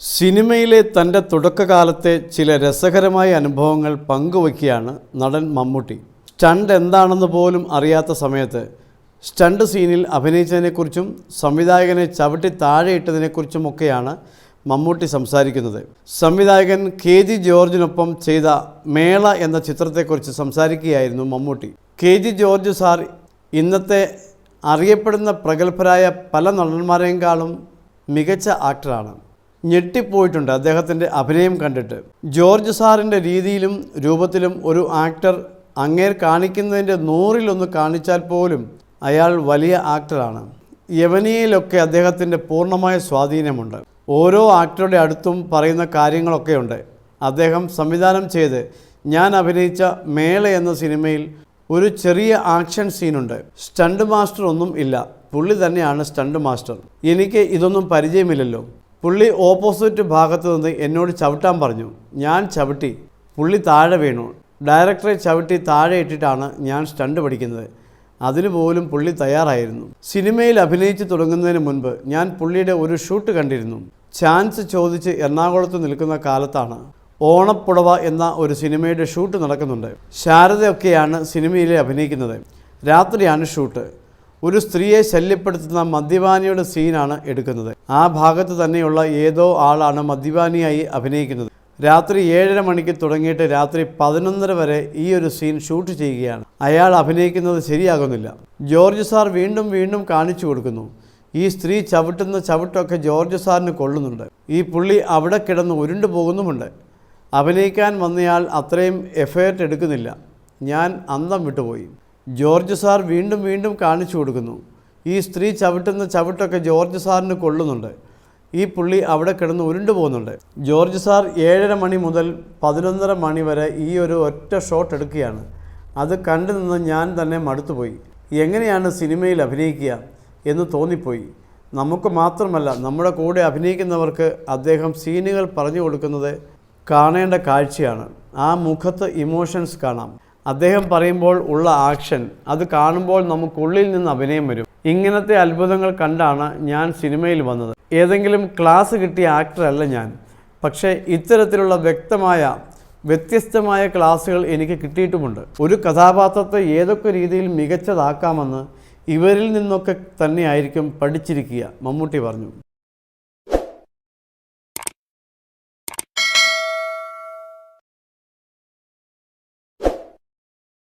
സിനിമയിലെ തൻ്റെ തുടക്കകാലത്തെ ചില രസകരമായ അനുഭവങ്ങൾ പങ്കുവയ്ക്കുകയാണ് നടൻ മമ്മൂട്ടി. സ്റ്റണ്ട് എന്താണെന്ന് പോലും അറിയാത്ത സമയത്ത് സ്റ്റണ്ട് സീനിൽ അഭിനയിച്ചതിനെക്കുറിച്ചും സംവിധായകനെ ചവിട്ടി താഴെയിട്ടതിനെക്കുറിച്ചുമൊക്കെയാണ് മമ്മൂട്ടി സംസാരിക്കുന്നത്. സംവിധായകൻ KG ജോർജിനൊപ്പം ചെയ്ത മേള എന്ന ചിത്രത്തെക്കുറിച്ച് സംസാരിക്കുകയായിരുന്നു മമ്മൂട്ടി. KG ജോർജ് സാർ ഇന്നത്തെ അറിയപ്പെടുന്ന പ്രഗത്ഭരായ പല നടന്മാരെക്കാളും മികച്ച ആക്ടറാണ്. ഞെട്ടിപ്പോയിട്ടുണ്ട് അദ്ദേഹത്തിൻ്റെ അഭിനയം കണ്ടിട്ട്. ജോർജ് സാറിൻ്റെ രീതിയിലും രൂപത്തിലും ഒരു ആക്ടർ അങ്ങേർ കാണിക്കുന്നതിൻ്റെ 100-1 കാണിച്ചാൽ പോലും അയാൾ വലിയ ആക്ടറാണ്. യവനിയയിലൊക്കെ അദ്ദേഹത്തിൻ്റെ പൂർണ്ണമായ സ്വാധീനമുണ്ട്. ഓരോ ആക്ടറുടെ അടുത്തും പറയുന്ന കാര്യങ്ങളൊക്കെയുണ്ട്. അദ്ദേഹം സംവിധാനം ചെയ്ത് ഞാൻ അഭിനയിച്ച മേള എന്ന സിനിമയിൽ ഒരു ചെറിയ ആക്ഷൻ സീനുണ്ട്. സ്റ്റണ്ട് മാസ്റ്റർ ഒന്നും ഇല്ല, പുള്ളി തന്നെയാണ് സ്റ്റണ്ട് മാസ്റ്റർ. എനിക്ക് ഇതൊന്നും പരിചയമില്ലല്ലോ. പുള്ളി ഓപ്പോസിറ്റ് ഭാഗത്ത് നിന്ന് എന്നോട് ചവിട്ടാൻ പറഞ്ഞു. ഞാൻ ചവിട്ടി, പുള്ളി താഴെ വീണു. ഡയറക്ടറെ ചവിട്ടി താഴെ ഇട്ടിട്ടാണ് ഞാൻ സ്റ്റണ്ട് പഠിക്കുന്നത്. അതിനുപോലും പുള്ളി തയ്യാറായിരുന്നു. സിനിമയിൽ അഭിനയിച്ച് തുടങ്ങുന്നതിന് മുൻപ് ഞാൻ പുള്ളിയുടെ ഒരു ഷൂട്ട് കണ്ടിരുന്നു. ചാൻസ് ചോദിച്ച് എറണാകുളത്ത് നിൽക്കുന്ന കാലത്താണ്. ഓണപ്പുടവ എന്ന ഒരു സിനിമയുടെ ഷൂട്ട് നടക്കുന്നുണ്ട്. ശാരദയൊക്കെയാണ് സിനിമയിൽ അഭിനയിക്കുന്നത്. രാത്രിയാണ് ഷൂട്ട്. ഒരു സ്ത്രീയെ ശല്യപ്പെടുത്തുന്ന മദ്യപാനിയുടെ സീനാണ് എടുക്കുന്നത്. ആ ഭാഗത്ത് തന്നെയുള്ള ഏതോ ആളാണ് മദ്യപാനിയായി അഭിനയിക്കുന്നത്. രാത്രി 7:30 മണിക്ക് തുടങ്ങിയിട്ട് രാത്രി 11:30 വരെ ഈ ഒരു സീൻ ഷൂട്ട് ചെയ്യുകയാണ്. അയാൾ അഭിനയിക്കുന്നത് ശരിയാകുന്നില്ല. ജോർജ് സാർ വീണ്ടും വീണ്ടും കാണിച്ചു കൊടുക്കുന്നു. ഈ സ്ത്രീ ചവിട്ടുന്ന ചവിട്ടൊക്കെ ജോർജ് സാറിന് കൊള്ളുന്നുണ്ട്. ഈ പുള്ളി അവിടെ കിടന്ന് ഉരുണ്ടു പോകുന്നുമുണ്ട്. അഭിനയിക്കാൻ വന്നയാൾ അത്രയും എഫേർട്ട് എടുക്കുന്നില്ല. ഞാൻ അന്തം വിട്ടുപോയി. ജോർജ് സാർ വീണ്ടും വീണ്ടും കാണിച്ചു കൊടുക്കുന്നു. ഈ സ്ത്രീ ചവിട്ടുന്ന ചവിട്ടൊക്കെ ജോർജ് സാറിന് കൊള്ളുന്നുണ്ട്. ഈ പുള്ളി അവിടെ കിടന്ന് ഉരുണ്ടു പോകുന്നുണ്ട്. ജോർജ് സാർ 7:30 മണി മുതൽ 11:30 മണി വരെ ഈ ഒരു ഒറ്റ ഷോട്ട് എടുക്കുകയാണ്. അത് കണ്ടു നിന്ന് ഞാൻ തന്നെ മടുത്തുപോയി. എങ്ങനെയാണ് സിനിമയിൽ അഭിനയിക്കുക എന്ന് തോന്നിപ്പോയി. നമുക്ക് മാത്രമല്ല, നമ്മുടെ കൂടെ അഭിനയിക്കുന്നവർക്ക് അദ്ദേഹം സീനുകൾ പറഞ്ഞു കൊടുക്കുന്നത് കാണേണ്ട കാഴ്ചയാണ്. ആ മുഖത്ത് ഇമോഷൻസ് കാണാം. അദ്ദേഹം പറയുമ്പോൾ ഉള്ള ആക്ഷൻ, അത് കാണുമ്പോൾ നമുക്കുള്ളിൽ നിന്ന് അഭിനയം വരും. ഇങ്ങനത്തെ അത്ഭുതങ്ങൾ കണ്ടാണ് ഞാൻ സിനിമയിൽ വന്നത്. ഏതെങ്കിലും ക്ലാസ് കിട്ടിയ ആക്ടറല്ല ഞാൻ. പക്ഷേ ഇത്തരത്തിലുള്ള വ്യത്യസ്തമായ ക്ലാസ്സുകൾ എനിക്ക് കിട്ടിയിട്ടുമുണ്ട്. ഒരു കഥാപാത്രത്തെ ഏതൊക്കെ രീതിയിൽ മികച്ചതാക്കാമെന്ന് ഇവരിൽ നിന്നൊക്കെ തന്നെയായിരിക്കും പഠിച്ചിരിക്കുക, മമ്മൂട്ടി പറഞ്ഞു.